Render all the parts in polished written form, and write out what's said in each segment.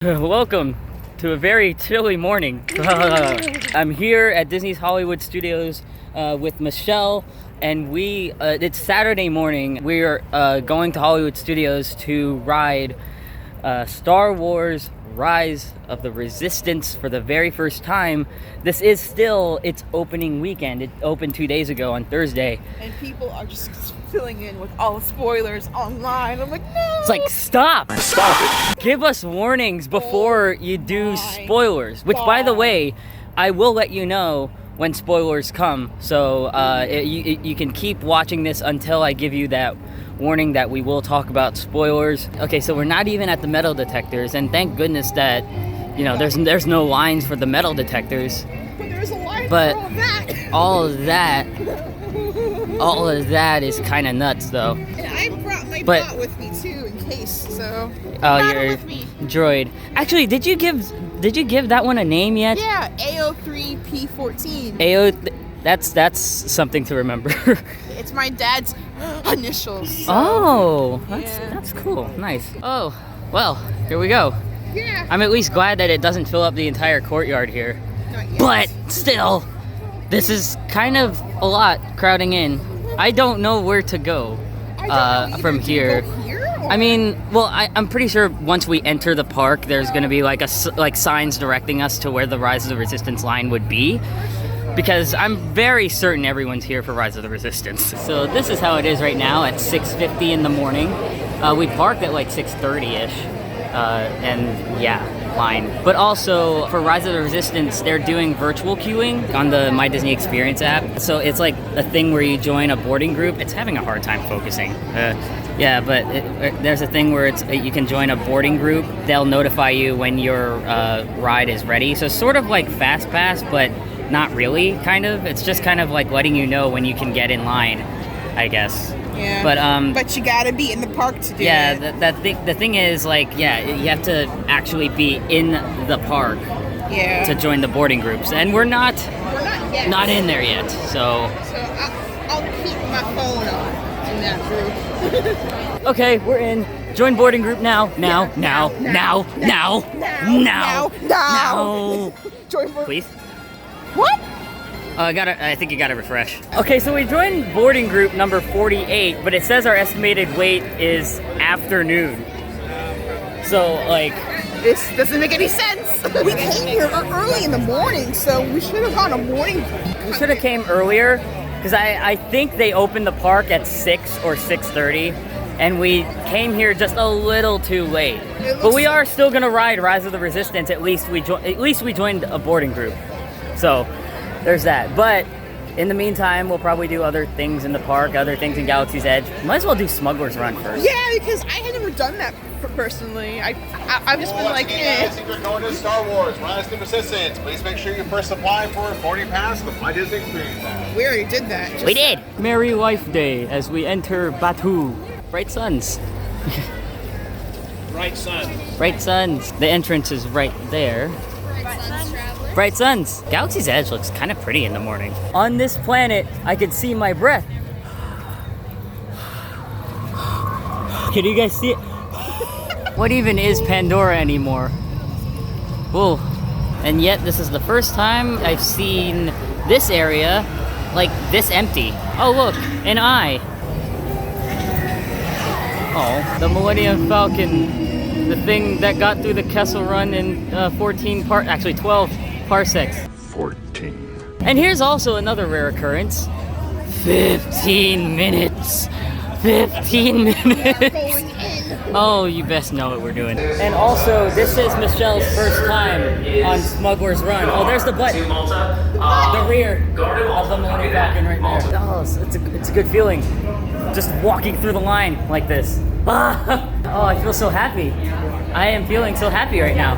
Welcome to a very chilly morning. I'm here at Disney's Hollywood Studios with Michelle, and it's Saturday morning. We're going to Hollywood Studios to ride Star Wars Rise of the Resistance for the very first time. This is still its opening weekend. It opened 2 days ago on Thursday. And people are just filling in with all the spoilers online. I'm like, no! It's like, stop it! Give us warnings before you do spoilers. Which, by the way, I will let you know when spoilers come. So you can keep watching this until I give you that warning that we will talk about spoilers. Okay, so we're not even at the metal detectors, and thank goodness that, you know, there's no lines for the metal detectors. But there's a line But for all that. all of that is kind of nuts, though. And I brought my bot with me too, in case. So your droid. Actually, did you give that one a name yet? Yeah, AO3P14. That's something to remember. It's my dad's initials. So. Oh, that's cool. Nice. Oh, well, here we go. Yeah. I'm at least glad that it doesn't fill up the entire courtyard here. Not yet. But still, this is kind of a lot crowding in. I don't know where to go from here. I mean, well, I'm pretty sure once we enter the park, there's going to be like signs directing us to where the Rise of the Resistance line would be. Because I'm very certain everyone's here for Rise of the Resistance. So this is how it is right now at 6:50 in the morning. We parked at like 6:30-ish, and yeah, line. But also for Rise of the Resistance, they're doing virtual queuing on the My Disney Experience app. So it's like a thing where you join a boarding group. It's having a hard time focusing. Yeah, but there's a thing where you can join a boarding group. They'll notify you when your ride is ready. So sort of like Fast Pass, but not really, kind of. It's just kind of like letting you know when you can get in line, I guess. Yeah. But you gotta be in the park to do it. Yeah, the thing is, like, yeah, you have to actually be in the park to join the boarding groups, and we're not yet. Not in there yet. So I'll keep my phone on in that group. Okay, we're in. Join boarding group now. Now. Join boarding. Please. What? I think you gotta refresh. Okay, so we joined boarding group number 48, but it says our estimated wait is afternoon. So, like... This doesn't make any sense. We came here early in the morning, so we should have gone a morning. We should have came earlier, because I think they opened the park at 6 or 6:30, and we came here just a little too late. But we are still gonna ride Rise of the Resistance. At least we joined a boarding group. So there's that. But in the meantime, we'll probably do other things in the park, other things in Galaxy's Edge. Might as well do Smuggler's Run first. Yeah, because I had never done that personally. I've just been like, If you're going to Star Wars, Rise of the Resistance, please make sure you first apply for a 40 pass with My Disney Experience. We already did that. We did! Merry Life Day as we enter Batuu. Bright suns. Bright sun. Bright suns. The entrance is right there. Bright suns. Galaxy's Edge looks kind of pretty in the morning. On this planet, I can see my breath. Can you guys see it? What even is Pandora anymore? Whoa. And yet, this is the first time I've seen this area like this empty. Oh, look, an eye. Oh, the Millenium Falcon. The thing that got through the Kessel Run in 12 parsecs. 14. And here's also another rare occurrence. 15 minutes. 15 minutes. Oh, you best know what we're doing. And also, this is Michelle's first time on Smuggler's Run. Oh, there's the button. The rear of the Millenium Falcon right there. Oh, it's a good feeling. Just walking through the line like this. Oh, I feel so happy. I am feeling so happy right now.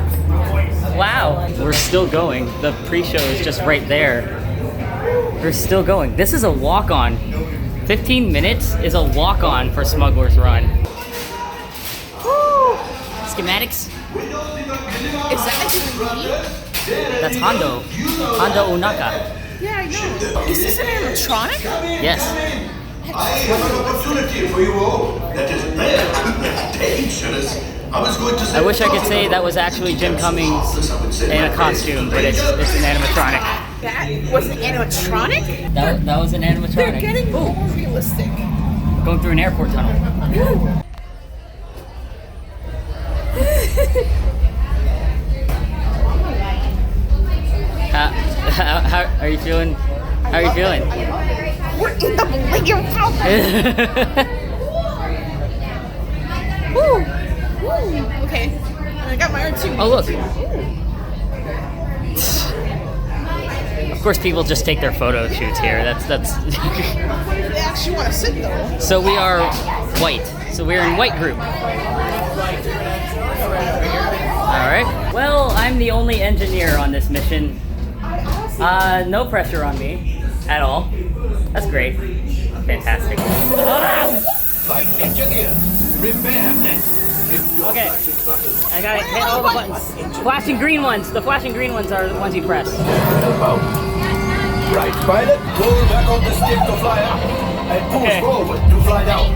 Wow. We're still going. The pre-show is just right there. We're still going. This is a walk-on. 15 minutes is a walk-on for Smuggler's Run. Woo! Schematics. Is that actually me? That's Hondo. Hondo Unaka. Yeah, I know. Is this an animatronic? Yes. I have an opportunity for you all that is very dangerous. I wish I could say that was actually Jim Cummings in a costume, but it's an animatronic. That was an animatronic? That was an animatronic. They're getting more realistic. Going through an airport tunnel. How are you feeling? How are you feeling? We're in the Millennium Falcon. Woo! Woo! Okay. I got my R2. Oh look. Of course, people just take their photo shoots here. That's. They actually want to sit though. So we are white. So we're in white group. All right. Well, I'm the only engineer on this mission. No pressure on me at all. That's great. Fantastic. Flight engineer, repair next. Okay. I gotta hit all the buttons. Flashing green ones. The flashing green ones are the ones you press. Right, pilot, pull back on the stick to fly up, and push forward to fly down.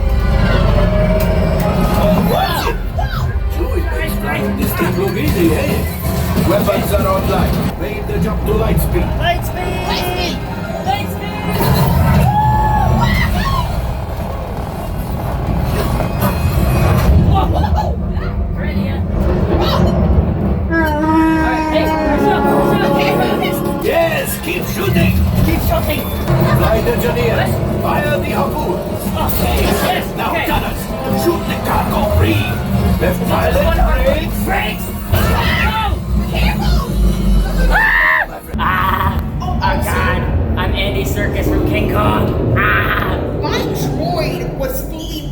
This thing look easy, eh? Weapons are online. Make the jump to light speed. Light speed! Light speed! Light speed! Yes, keep shooting. Keep shooting! Flight engineers, fire the harpoons. Okay, yes, Now, okay. gunners, shoot the cargo free. Left pilot, brakes. Brakes! Oh god! I'm Andy Serkis from King Kong! My droid was fully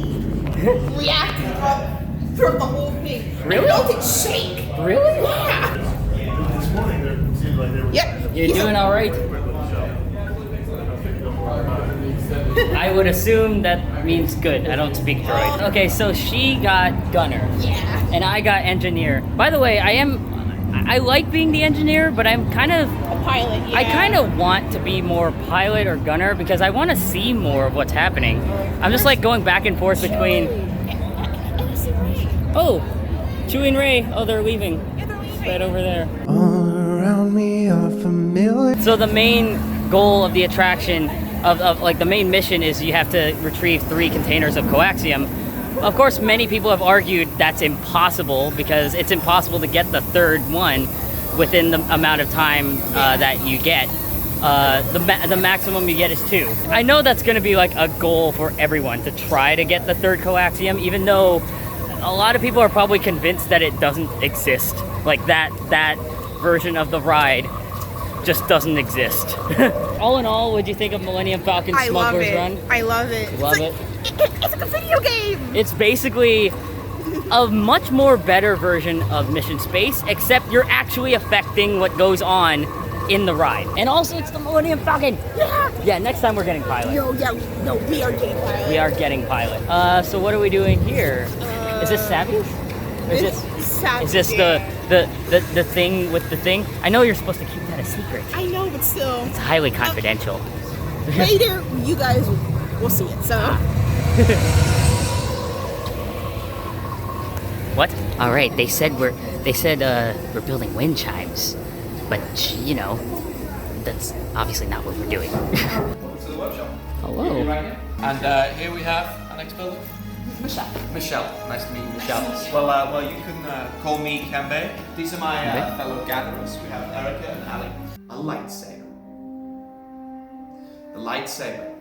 reacting throughout the whole thing. Really? I felt it shake. Really? Yeah. Yep. You're doing alright. I would assume that means good. I don't speak droid. Okay, so she got gunner. Yeah. And I got engineer. By the way, I like being the engineer, but I'm kind of A pilot, yeah. I kind of want to be more pilot or gunner because I want to see more of what's happening. I'm just like going back and forth between. Oh, Chewie and Rey. Oh, they're leaving. Yeah, they're leaving. Right over there. All around me are familiar. So the main goal of the attraction of like the main mission is you have to retrieve 3 containers of coaxium. Of course, many people have argued that's impossible because it's impossible to get the 3rd one within the amount of time that you get. The maximum you get is 2. I know that's going to be like a goal for everyone to try to get the 3rd coaxium, even though a lot of people are probably convinced that it doesn't exist. Like that version of the ride just doesn't exist. All in all, what'd you think of Millennium Falcon I love Smuggler's it. Run? I love it. Love it? It's like a video game. It's basically a much more better version of Mission Space, except you're actually affecting what goes on in the ride. And also, it's the Millennium Falcon. Yeah. Yeah, next time we're getting pilot. No, we are getting pilot. We are getting pilot. So what are we doing here? Is this Savi's? Or is this Savi, is this the thing with the thing? I know you're supposed to keep that a secret. I know, but still. It's highly confidential. Later, you guys will see it. So. What? All right. They said we're building wind chimes, but you know, that's obviously not what we're doing. Welcome to the workshop. Hello. And here we have our next builder. Michelle. Michelle. Nice to meet you, Michelle. Well, you can call me Kembe. These are my fellow gatherers. We have Erica and Ali. A lightsaber. The lightsaber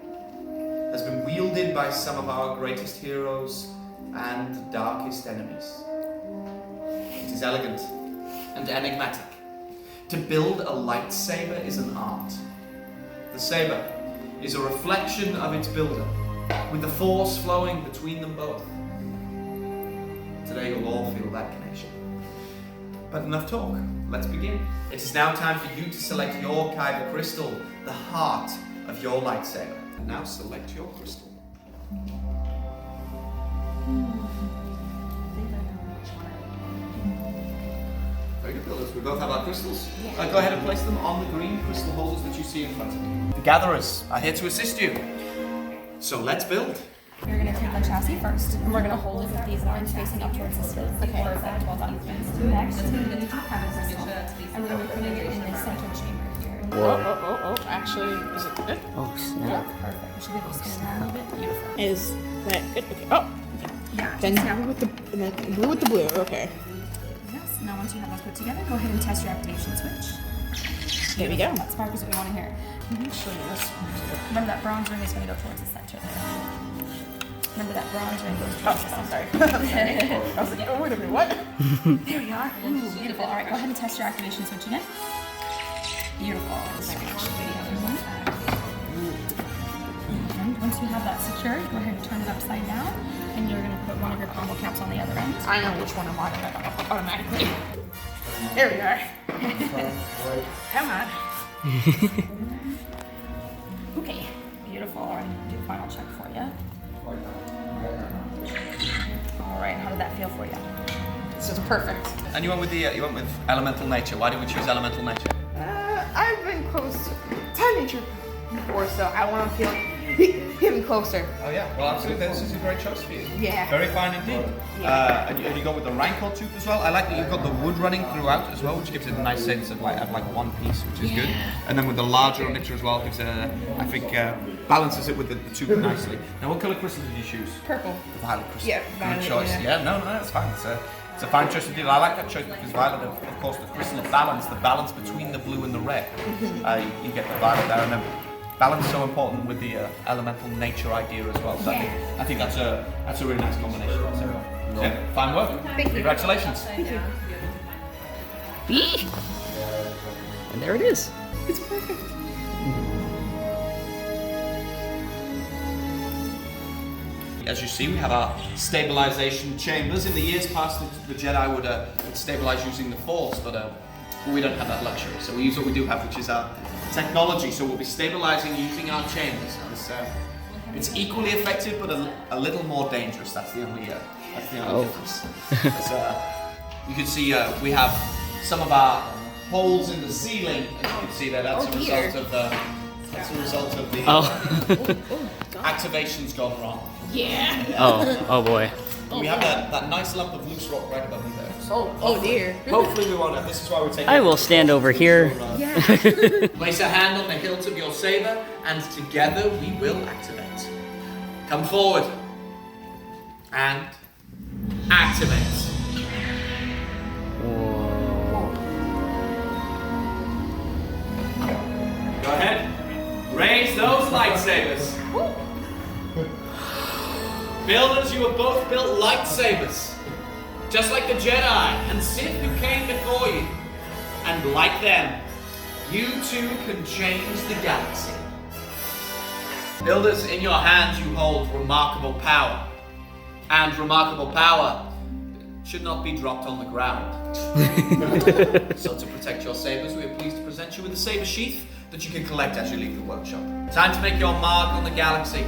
has been wielded by some of our greatest heroes and darkest enemies. It is elegant and enigmatic. To build a lightsaber is an art. The saber is a reflection of its builder, with the force flowing between them both. Today you'll all feel that connection. But enough talk, let's begin. It is now time for you to select your Kyber crystal, the heart of your lightsaber. And now select your crystal. Very good, builders. We both have our crystals. Go ahead and place them on the green crystal holders that you see in front of you. The gatherers are here to assist you. So let's build. You're gonna going to take the chassis first, and we're going to hold it with these lines facing up towards the ceiling. Okay. Perfect. Well done. Next, we're going to do the cabin system, and we're going to be putting it in the center chamber here. Oh. Actually, is it good? Oh, snap. Perfect. We should be able to spin around a little bit. Beautiful. Is that good? Okay. Oh. Yeah. Then just- blue with the blue with the blue. Okay. Yes. Now, once you have those put together, go ahead and test your activation switch. Here we go. That spark is what we want to hear. Remember that bronze ring is going to go towards the center there. Remember that bronze ring goes towards the center. Sorry. I was like, oh, wait a minute, what? There we are. Ooh, beautiful. All right, go ahead and test your activation switch again. Beautiful. And once you have that secured, go ahead and turn it upside down, and you're going to put one of your combo caps on the other end. I know which one I'm on automatically. There we are. Come on. Okay, beautiful. All right, do a final check for you. All right, how did that feel for you? This is perfect. And you went with elemental nature. Why did we choose elemental nature? I've been close to nature before, so I want to feel him closer. Oh yeah, well absolutely. This is a great choice for you. Yeah. Very fine indeed. And you go with the rancor tooth as well. I like that you've got the wood running throughout as well, which gives it a nice sense of like one piece, which is good. And then with the larger emitter as well, gives it I think balances it with the tube nicely. Now, what color crystal did you choose? Purple. The violet crystal. Yeah, Good violet, choice. yeah. No, it's fine. It's a fine choice indeed. I like that choice because violet, of course, the crystal of balance, the balance between the blue and the red. You get the violet there, and then balance is so important with the elemental nature idea as well. So I think that's a really nice combination. So, yeah, fine work. Thank you. Congratulations. Thank you. And there it is. It's perfect. As you see, we have our stabilization chambers. In the years past, the Jedi would stabilize using the Force, but we don't have that luxury. So we use what we do have, which is our technology. So we'll be stabilizing using our chambers. It's equally effective, but a little more dangerous. That's the only difference. You can see we have some of our holes in the ceiling. As you can see there, that's a result of the activation's gone wrong. Yeah. Oh boy. We have that nice lump of loose rock right above you there. Oh dear. Hopefully we won't have. This is why we're taking. I will stand over here. Place a hand on the hilt of your saber, and together we will activate. Come forward. And activate. Go ahead. Raise those lightsabers. Builders, you have both built lightsabers. Just like the Jedi and Sith who came before you. And like them, you too can change the galaxy. Builders, in your hands you hold remarkable power. And remarkable power should not be dropped on the ground. So to protect your sabers, we are pleased to present you with a saber sheath that you can collect as you leave the workshop. Time to make your mark on the galaxy.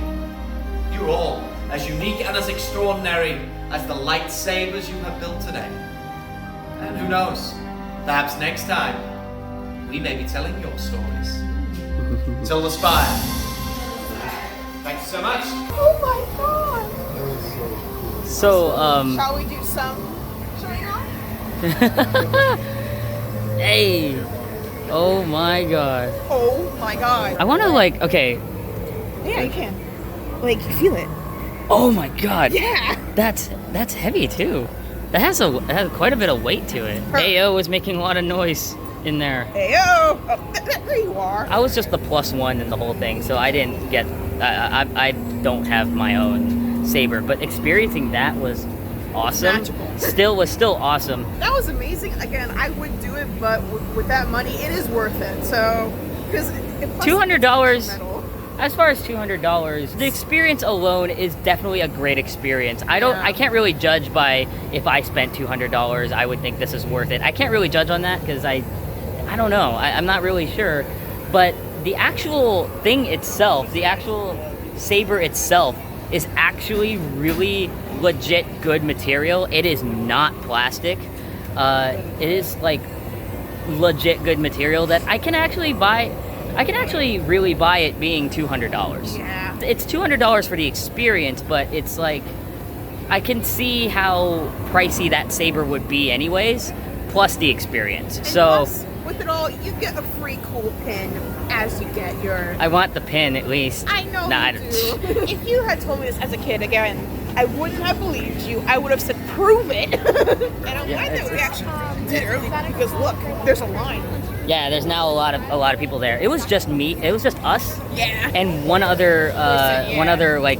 You're all as unique and as extraordinary as the lightsabers you have built today. And who knows, perhaps next time, we may be telling your stories. Till the spire. Thank you so much. Oh my god. So, Shall we do some showing off? hey. Oh my god. Oh my god. I want to okay. Yeah, you can. Like, feel it. Oh my god. Yeah. That's heavy too. That has quite a bit of weight to it. AO was making a lot of noise in there. Heyo. Oh, there you are. I was just the +1 in the whole thing, so I didn't get. I don't have my own saber, but experiencing that was awesome. Magical. Was still awesome. That was amazing. Again, I would do it, but with that money, it is worth it. So, because $200. As far as $200, the experience alone is definitely a great experience. I can't really judge by if I spent $200, I would think this is worth it. I can't really judge on that because I don't know. I'm not really sure. But the actual thing itself, the actual saber itself, is actually really legit good material. It is not plastic. It is like legit good material that I can actually buy. I can actually really buy it being $200. Yeah. It's $200 for the experience, but it's like, I can see how pricey that saber would be anyways, plus the experience. And So plus, with it all, you get a free cool pin as you get your. I want the pin at least. I know Nah, you do. If you had told me this as a kid, again, I wouldn't have believed you. I would have said, "Prove it." And I'm glad that we actually did early because look, there's a line. Yeah, there's now a lot of people there. It was just me. It was just us Yeah. and one other yeah. one other like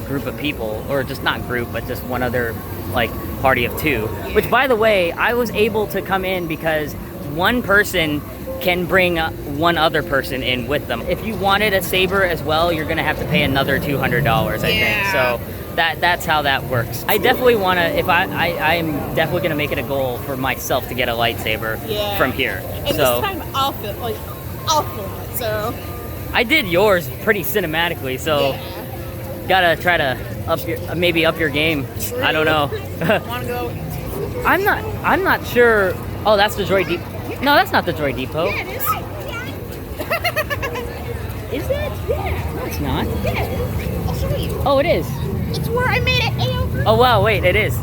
group of people, or just not group, but just one other like party of two. Which, by the way, I was able to come in because one person can bring one other person in with them. If you wanted a saber as well, you're gonna have to pay another $200, I think. So that's how that works. I definitely want to. If I'm definitely gonna make it a goal for myself to get a lightsaber from here. And So this time I'll film it. So I did yours pretty cinematically. So gotta try to maybe up your game. I don't know. wanna go? I'm not sure. Oh, that's the Droid Depot. No, that's not the Droid Depot. Yeah, it is. Is it? Yeah. No, it's not. Yeah. I'll show you. Oh, it is. It's where I made it. AO. Oh wow, wait, it is.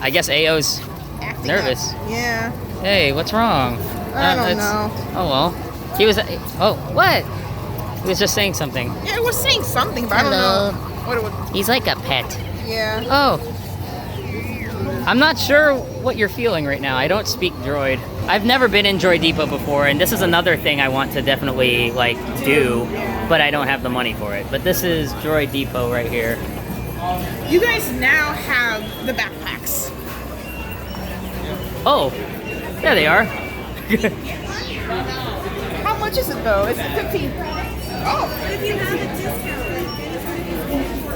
I guess AO's Acting nervous. up. Yeah. Hey, what's wrong? I don't it's- know. Oh well. He was. Oh, what? He was just saying something. Yeah, it was saying something, but I don't know what it was. He's like a pet. Yeah. Oh. I'm not sure what you're feeling right now. I don't speak droid. I've never been in Droid Depot before, and this is another thing I want to definitely like do, but I don't have the money for it. But this is Droid Depot right here. You guys now have the backpacks. Oh, there they are. How much is it though? Is it 15? Oh,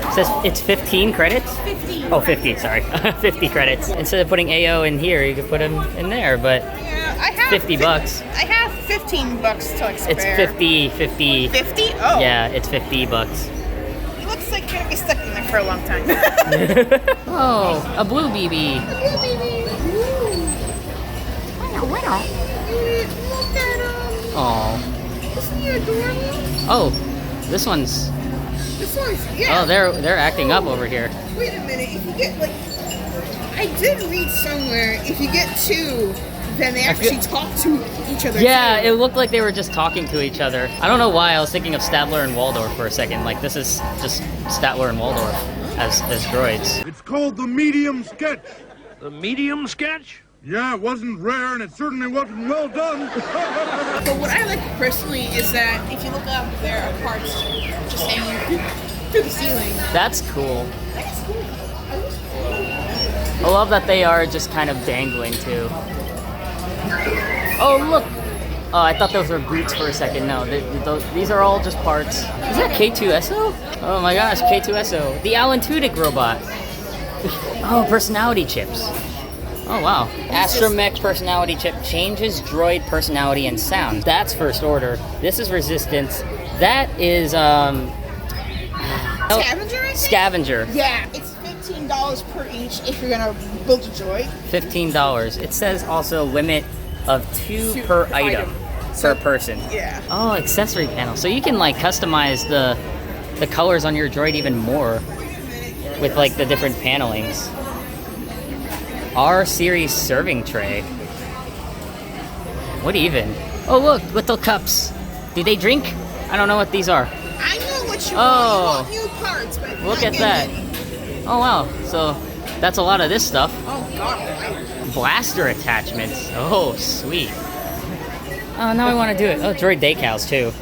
It says it's 15 credits? 15. Oh, 50, sorry. 50 credits. Instead of putting AO in here, you could put him in there, but Yeah, I have 50 bucks. I have $15 to spare. It's 50. 50? Oh. Yeah, it's 50 bucks. It looks like you're gonna be stuck in there for a long time. Oh, a blue BB. Look at him. Oh. Isn't he adorable? Oh, this one's. This one's, yeah. Oh, they're acting up over here. Wait a minute. If you get, like, I did read somewhere, if you get two, then they actually talk to each other. Yeah, too. it looked like they were just talking to each other. I don't know why. I was thinking of Statler and Waldorf for a second. Like, this is just Statler and Waldorf as droids. It's called the medium sketch. The medium sketch? Yeah, it wasn't rare and it certainly wasn't well done. But what I like personally is that if you look up, there are parts just hanging through the ceiling. That's cool. That's cool. I love that they are just kind of dangling too. Oh look! Oh, I thought those were boots for a second. No, these are all just parts. Is that K2SO? Oh my gosh, K2SO. The Alan Tudyk robot. Oh, personality chips. Oh wow. Astromech personality chip changes droid personality and sound. That's first order. This is resistance. That is Scavenger, I think? Scavenger. Yeah, it's $15 per each if you're gonna build a droid. $15. It says also limit of two per item per person. Yeah. Oh, accessory panel. So you can like customize the colors on your droid even more with like the different panelings. R series serving tray. What even? Oh look, little cups. Do they drink? I don't know what these are. I know what you Oh. want. You want new parts, but Look not at that. new. Oh wow. So that's a lot of this stuff. Oh god. Blaster attachments. Oh, sweet. Oh, now I want to do it. Oh, droid decals too.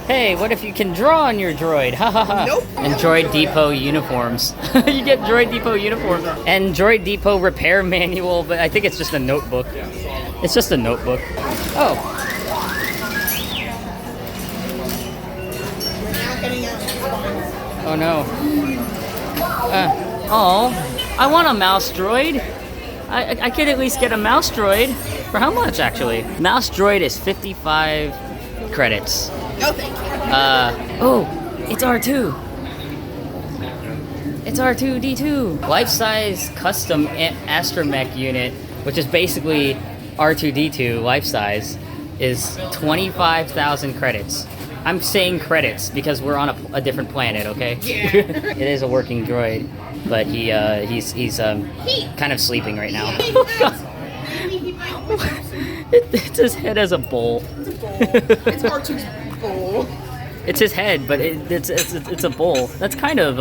Hey, what if you can draw on your droid? Ha ha ha. Nope. And Droid Depot uniforms. You get Droid Depot uniforms. And Droid Depot repair manual, but I think it's just a notebook. It's just a notebook. Oh. Oh no. Oh, I want a mouse droid. I could at least get a mouse droid. For how much, actually? Mouse droid is 55 credits. No, thank you. Oh, it's R2. It's R2-D2. Life-size custom astromech unit, which is basically R2-D2 life-size. is 25,000 credits. I'm saying credits because we're on a different planet, okay? Yeah. It is a working droid, but he's kind of sleeping right now. It's his head as a bowl. It's a bowl. It's R2's bowl. It's his head, but it's a bowl. That's kind of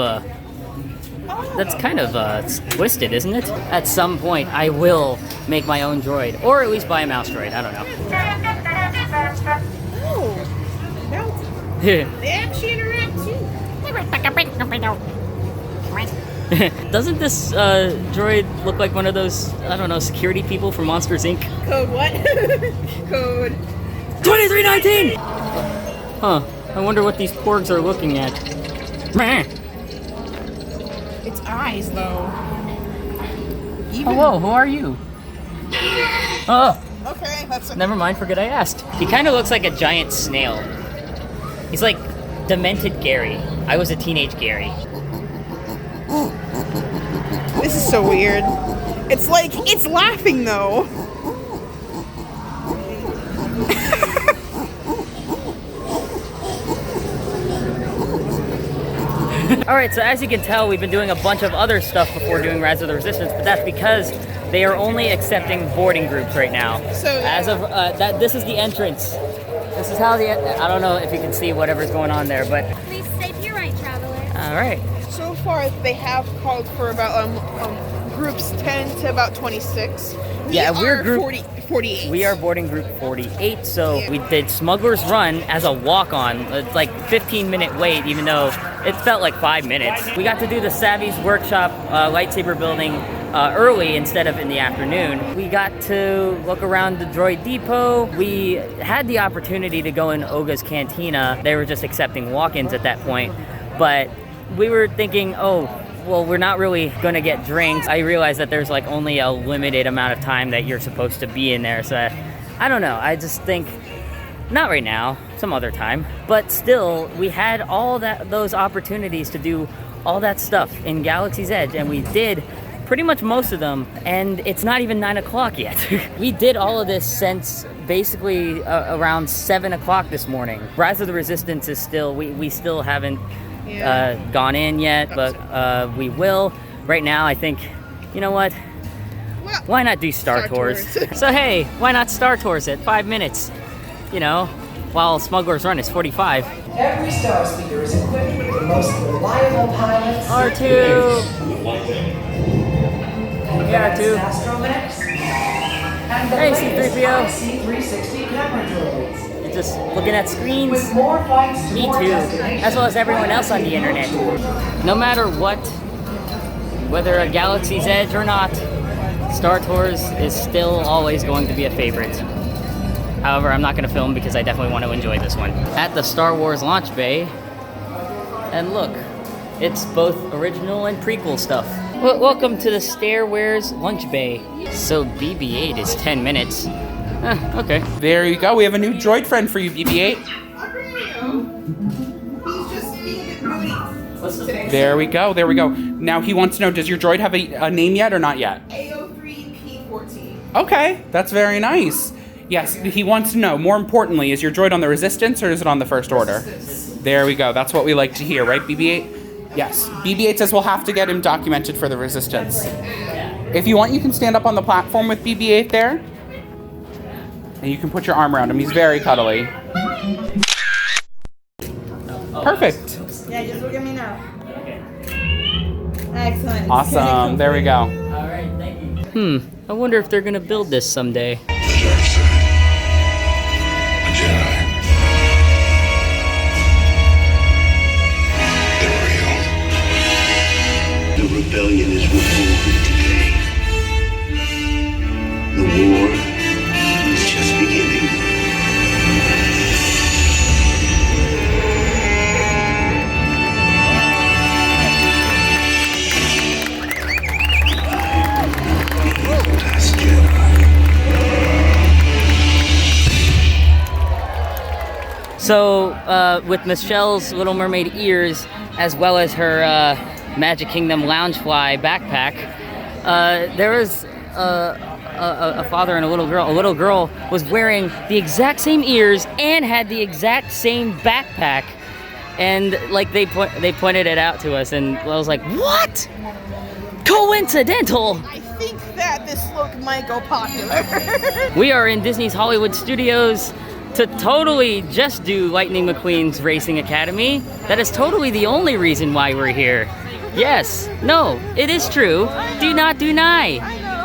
twisted, isn't it? At some point, I will make my own droid, or at least buy a mouse droid. I don't know. Oh, they actually interact too. Doesn't this droid look like one of those, I don't know, security people from Monsters Inc? Code what? Code 2319! Huh. I wonder what these porgs are looking at. Its eyes, though. Hello, who are you? Oh, Okay, that's never mind, forget I asked. He kind of looks like a giant snail. He's like demented Gary. I was a teenage Gary. This is so weird. It's like, it's laughing though. Alright, so as you can tell, we've been doing a bunch of other stuff before doing Rise of the Resistance, but that's because they are only accepting boarding groups right now. So as of this is the entrance. This is how I don't know if you can see whatever's going on there, but Please stay to your right, travelers. alright. So far, they have called for about groups 10 to about 26. We're group 48. We are boarding group 48, so we did Smuggler's Run as a walk-on. It's like 15-minute wait, even though it felt like 5 minutes. We got to do the Savi's workshop lightsaber building early instead of in the afternoon. We got to look around the Droid Depot. We had the opportunity to go in Oga's Cantina. They were just accepting walk-ins at that point, but we were thinking, oh, well, we're not really gonna get drinks. I realized that there's like only a limited amount of time that you're supposed to be in there, so I don't know. I just think, not right now, some other time. But still, we had all those opportunities to do all that stuff in Galaxy's Edge, and we did pretty much most of them, and it's not even 9 o'clock yet. We did all of this since basically around 7 o'clock this morning. Rise of the Resistance is still, we still haven't gone in yet, but we will. Right now, I think, you know what? Why not do Star Tours? So hey, why not Star Tours at 5 minutes? You know, while Smuggler's Run is 45. Every Star Speeder is equipped with the most reliable pilots. R2! Yeah, R2. Astromechs. And the Hey, C-3PO. C-360 camera droids. Just looking at screens. With more flights to Me more too, destinations. as well as everyone else on the internet. No matter what, whether a Galaxy's Edge or not, Star Tours is still always going to be a favorite. However, I'm not going to film because I definitely want to enjoy this one. At the Star Wars launch bay, and look, it's both original and prequel stuff. Well, welcome to the Stairwares lunch bay. So BB-8 is 10 minutes. Okay. There you go. We have a new droid friend for you, BB-8. There we go. There we go. Now he wants to know, does your droid have a name yet or not yet? AO3P14. Okay, that's very nice. Yes, he wants to know, more importantly, is your droid on the Resistance or is it on the First Order? There we go. That's what we like to hear, right, BB-8? Yes. BB-8 says we'll have to get him documented for the Resistance. If you want, you can stand up on the platform with BB-8 there. And you can put your arm around him. He's very cuddly. Perfect. Yeah, just look at me now. Excellent. Awesome. There we go. All right, thank you. I wonder if they're gonna build this someday. The rebellion is reborn today. The war is just beginning. Last Jedi. So, with Michelle's Little Mermaid ears, as well as her Magic Kingdom Loungefly backpack, there was a father and a little girl. A little girl was wearing the exact same ears and had the exact same backpack, and like they pointed it out to us, and I was like, what? Coincidental. I think that this look might go popular. We are in Disney's Hollywood Studios to totally just do Lightning McQueen's Racing Academy. That is totally the only reason why we're here. Yes, no, it is true. Do not deny.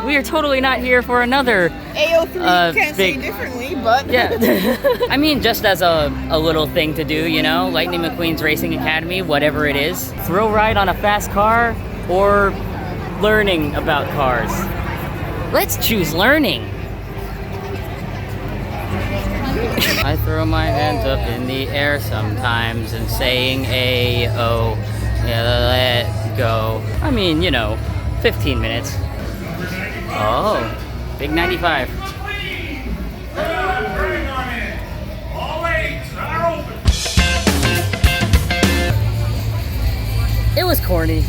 We are totally not here for another AO3 can't say differently, but yeah. I mean, just as a little thing to do, you know, Lightning McQueen's Racing Academy, whatever it is. Thrill ride on a fast car or learning about cars. Let's choose learning. I throw my hands up in the air sometimes and saying A-O, yeah, let go. I mean, you know, 15 minutes. Oh, big 95. It was corny.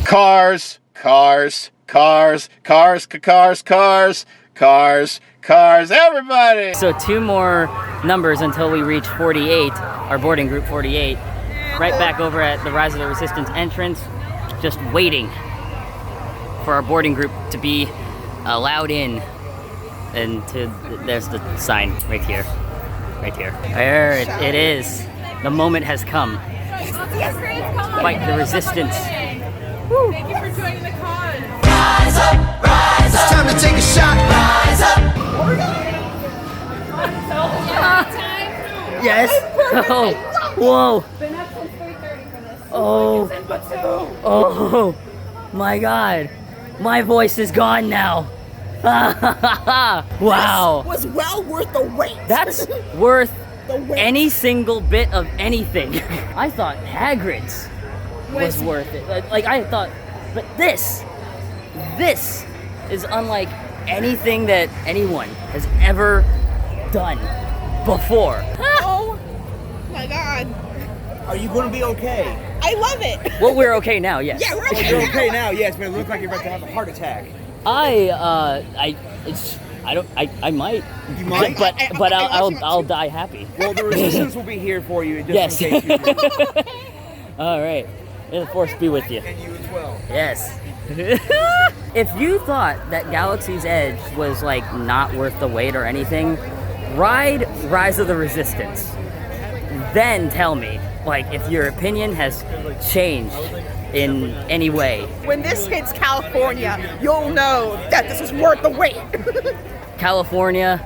Cars, cars, cars, cars, cars, cars, cars, cars, everybody! So 2 more numbers until we reach 48, our boarding group 48. Right back over at the Rise of the Resistance entrance, just waiting for our boarding group to be allowed in. And there's the sign right here. Right here. There it is. The moment has come. Fight the resistance. Woo. Thank you for joining the con. Rise up, rise up. It's time to take a shot. Rise up. Yes. Oh. Whoa. Been up since 3:30 for this. Oh. Oh. My God. My voice is gone now. Wow. This was well worth the wait. That's worth any single bit of anything. I thought Hagrid's was worth it. Like I thought, but this is unlike anything that anyone has ever done before. Oh my God. Are you going to be okay? I love it. Well, we're okay now, yes. Yeah, we're okay. You're okay now, yes, but it looks like you're about to have a heart attack. I might. You might? But I'll die happy. Well, the resistance will be here for you just Yes. in case you do. All right. May the force be with you. And you as well. Yes. If you thought that Galaxy's Edge was like not worth the wait or anything, ride Rise of the Resistance. Then tell me, like, if your opinion has changed in any way. When this hits California, you'll know that this is worth the wait. California,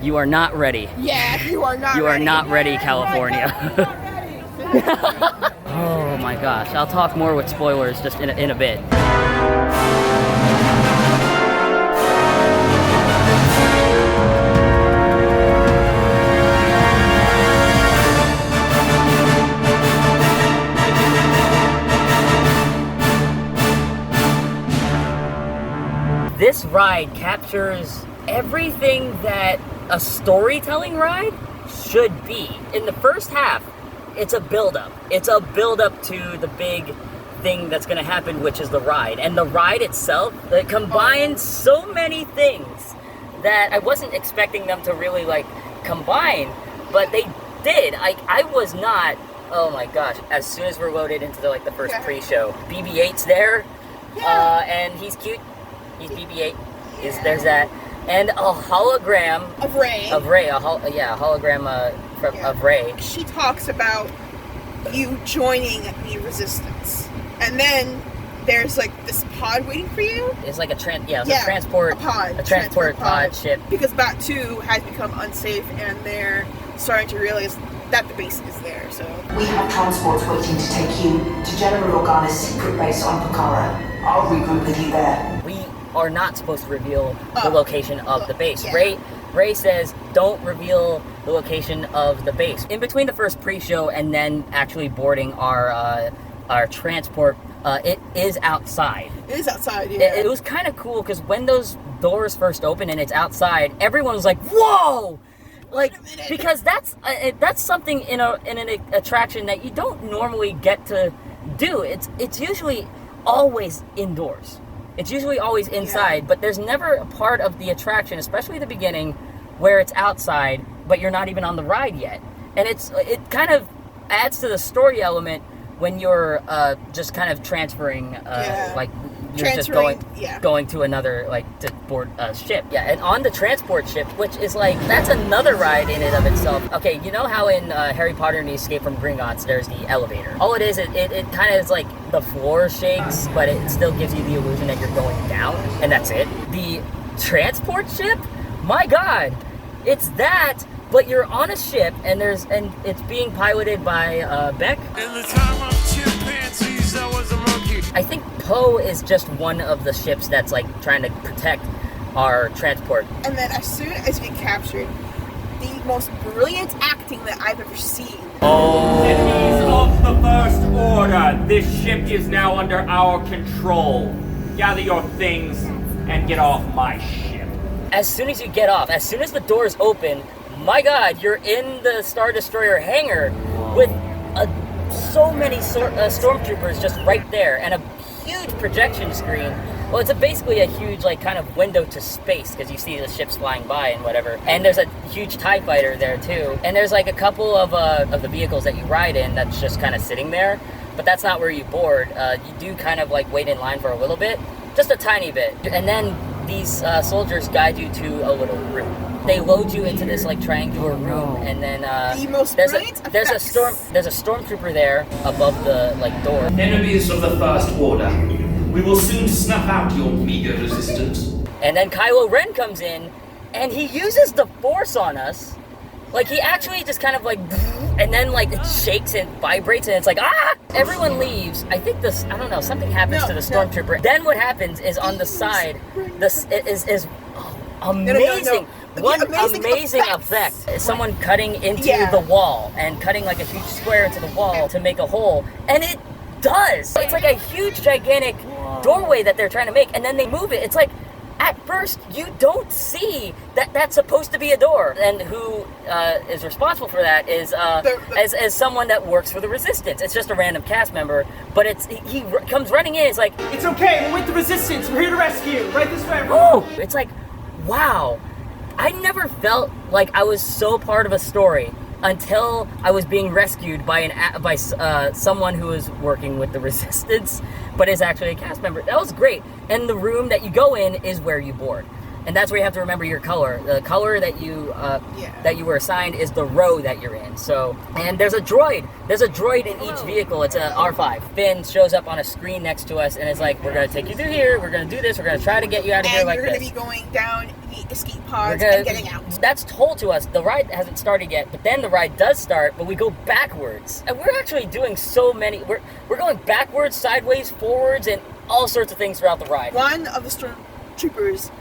you are not ready. Yeah, you are not You are ready. not ready, California. Oh my gosh, I'll talk more with spoilers just in a bit. This ride captures everything that a storytelling ride should be. In the first half, it's a build-up. It's a build-up to the big thing that's gonna happen, which is the ride. And the ride itself, it combines so many things that I wasn't expecting them to really like combine, but they did. I was not, oh my gosh, as soon as we're loaded into the first pre-show, BB-8's there, and he's cute. He's BB-8. There's that. And a hologram of Rey. A hologram of Rey. She talks about you joining the Resistance, and then there's like this pod waiting for you. It's like a transport pod ship. Because Bat-2 has become unsafe, and they're starting to realize that the base is there. So We have transports waiting to take you to General Organa's secret base on Pucara. I'll regroup with you there. We are not supposed to reveal the location of the base. Yeah. Rey says, don't reveal the location of the base. In between the first pre-show and then actually boarding our transport, it is outside. It is outside, yeah. It was kind of cool because when those doors first open and it's outside, everyone was like, whoa! Like, because that's something in an attraction that you don't normally get to do. It's usually always indoors. It's usually always inside, but there's never a part of the attraction, especially the beginning, where it's outside, but you're not even on the ride yet. And it kind of adds to the story element when you're just kind of transferring, like you're just going to another, like to board a ship. Yeah, and on the transport ship, which is like, that's another ride in and of itself. Okay, you know how in Harry Potter and the Escape from Gringotts, there's the elevator. All it is, it kind of is like the floor shakes, but it still gives you the illusion that you're going down, and that's it. The transport ship, my God, it's that, but you're on a ship, and it's being piloted by Beck. In the time of chimpanzees, I was a monkey. I think Poe is just one of the ships that's like trying to protect our transport. And then as soon as we get captured, the most brilliant acting that I've ever seen. Oh. Enemies of the First Order, this ship is now under our control. Gather your things and get off my ship. As soon as you get off, as soon as the doors open, my God, you're in the Star Destroyer hangar with so many stormtroopers just right there, and a huge projection screen. Well, it's basically a huge, like, kind of window to space, because you see the ships flying by and whatever. And there's a huge TIE fighter there, too. And there's, like, a couple of the vehicles that you ride in that's just kind of sitting there. But that's not where you board. You do kind of, like, wait in line for a little bit. Just a tiny bit. And then these soldiers guide you to a little room. They load you into this like triangular room, and then there's a stormtrooper there above the like door. Enemies of the First Order, we will soon snuff out your meager resistance. And then Kylo Ren comes in, and he uses the Force on us. Like, he actually just kind of like, and then like it shakes and vibrates, and it's like, ah! Everyone leaves. I think I don't know, something happens to the stormtrooper. Then what happens is on the side, is amazing. One amazing effect is someone cutting into the wall and cutting like a huge square into the wall to make a hole, and it does. It's like a huge, gigantic doorway that they're trying to make, and then they move it. It's like, at first, you don't see that that's supposed to be a door. And who is responsible for that is as someone that works for the Resistance. It's just a random cast member, but he comes running in. It's like, it's okay. We're with the Resistance. We're here to rescue. Right this way. Oh, it's like, wow. I never felt like I was so part of a story until I was being rescued by someone who is working with the Resistance, but is actually a cast member. That was great. And the room that you go in is where you board. And that's where you have to remember your color. The color that you were assigned is the row that you're in. So, and there's a droid. There's a droid in each vehicle. It's a R5. Finn shows up on a screen next to us, and it's like, we're gonna take you through here. We're gonna do this. We're gonna try to get you out of here like this. And you're gonna be going down the escape pods and getting out. That's told to us. The ride hasn't started yet, but then the ride does start, but we go backwards. And we're actually doing so many. We're going backwards, sideways, forwards, and all sorts of things throughout the ride. One of the stormtroopers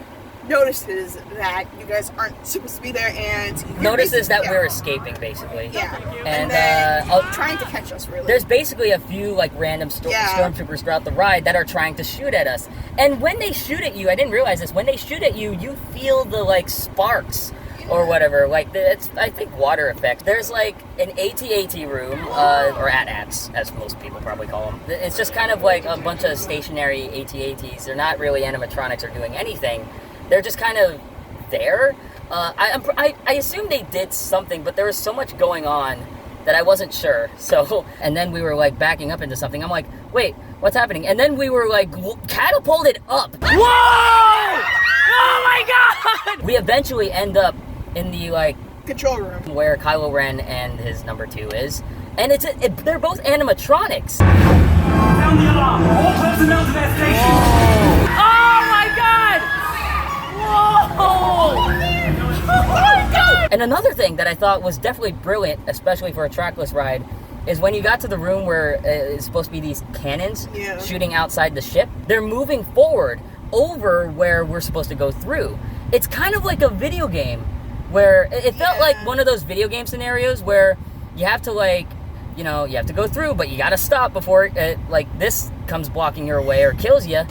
notices that you guys aren't supposed to be there, and notices that we're escaping, basically. Yeah. And trying to catch us, really. There's basically a few like random stormtroopers throughout the ride that are trying to shoot at us. And when they shoot at you, I didn't realize this, when they shoot at you, you feel the like sparks or whatever. Like, it's, I think, water effect. There's like an AT-AT room, or AT-ATs, as most people probably call them. It's just kind of like a bunch of stationary AT-ATs. They're not really animatronics or doing anything. They're just kind of there. I assume they did something, but there was so much going on that I wasn't sure. So, and then we were like backing up into something. I'm like, wait, what's happening? And then we were like catapulted up. Whoa! Oh my God! We eventually end up in the like control room where Kylo Ren and his number 2 is, and they're both animatronics. Sound the alarm! All personnel to their stations! Oh my God! Whoa! Oh my God! And another thing that I thought was definitely brilliant, especially for a trackless ride, is when you got to the room where it's supposed to be these cannons shooting outside the ship, they're moving forward over where we're supposed to go through. It's kind of like a video game where it felt like one of those video game scenarios where you have to like, you know, you have to go through, but you gotta stop before like this comes blocking your way or kills you.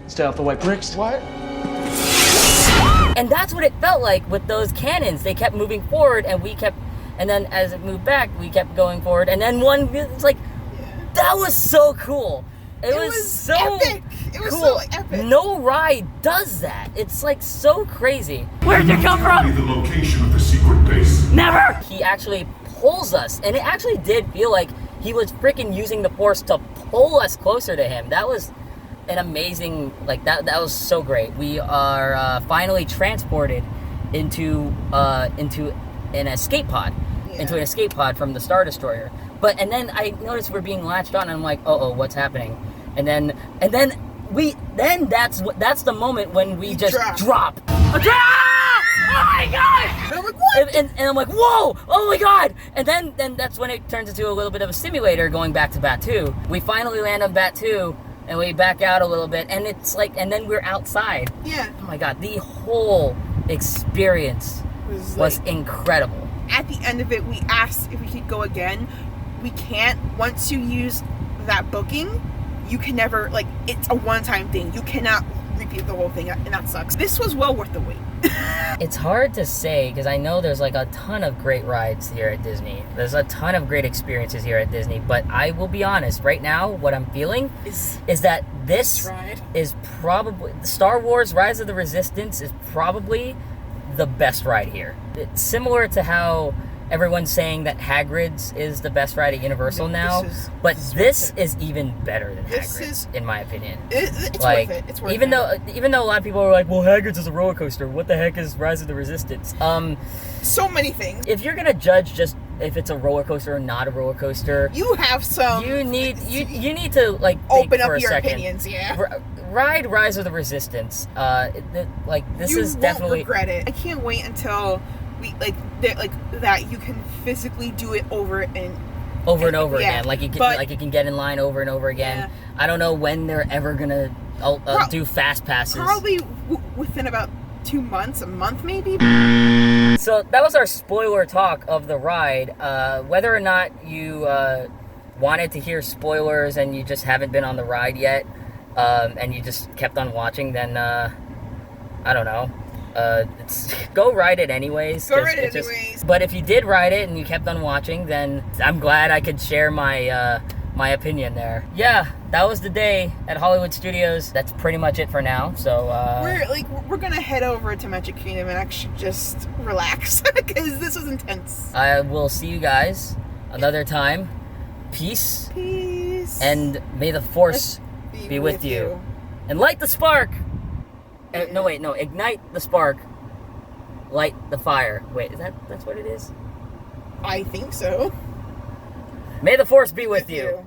Stay off the white bricks. What? And that's what it felt like with those cannons. They kept moving forward, and and then as it moved back, we kept going forward. And then it's like, that was so cool. It was so epic. It was cool. so epic. No ride does that. It's like so crazy. Where'd you come from? The location of the secret base. Never! He actually pulls us, and it actually did feel like he was freaking using the Force to pull us closer to him. That was an amazing, like, that was so great. We are finally transported into an escape pod. Into an escape pod from the Star Destroyer. And then I noticed we're being latched on, and I'm like, oh, what's happening? And then that's the moment when we just drop. Oh my god! And I'm like, what? And I'm like, whoa! Oh my god! And then that's when it turns into a little bit of a simulator going back to Batuu. We finally land on Batuu, and we back out a little bit, and it's like, and then we're outside. Yeah. Oh my god, the whole experience was incredible. At the end of it, we asked if we could go again. We can't. Once you use that booking, you can never, like, it's a one-time thing. You cannot repeat the whole thing, and that sucks. This was well worth the wait. It's hard to say, because I know there's like a ton of great rides here at Disney. There's a ton of great experiences here at Disney, but I will be honest, right now, what I'm feeling is that this is probably, Star Wars Rise of the Resistance is probably the best ride here. It's similar to how everyone's saying that Hagrid's is the best ride at Universal now, but this is even better than Hagrid's, in my opinion. It's like, worth it. It's worth even it. Even though a lot of people are like, well, Hagrid's is a roller coaster. What the heck is Rise of the Resistance? So many things. If you're gonna judge just if it's a roller coaster or not a roller coaster, you have some. You need to like open up for your opinions. Yeah. Ride Rise of the Resistance. This you is won't definitely regret it. I can't wait until we that you can physically do it over and over again. Like you can get in line over and over again. Yeah. I don't know when they're ever gonna do fast passes. Probably within about 2 months, a month maybe. So that was our spoiler talk of the ride. Whether or not you wanted to hear spoilers and you just haven't been on the ride yet, and you just kept on watching, then I don't know. Go ride it anyways. But if you did ride it and you kept on watching, then I'm glad I could share my my opinion there. Yeah, that was the day at Hollywood Studios. That's pretty much it for now. So we're gonna head over to Magic Kingdom and actually just relax because this was intense. I will see you guys another time. Peace. And may the Force be with you. And light the spark. Ignite the spark. Light the fire. Wait, that's what it is? I think so. May the Force be with you.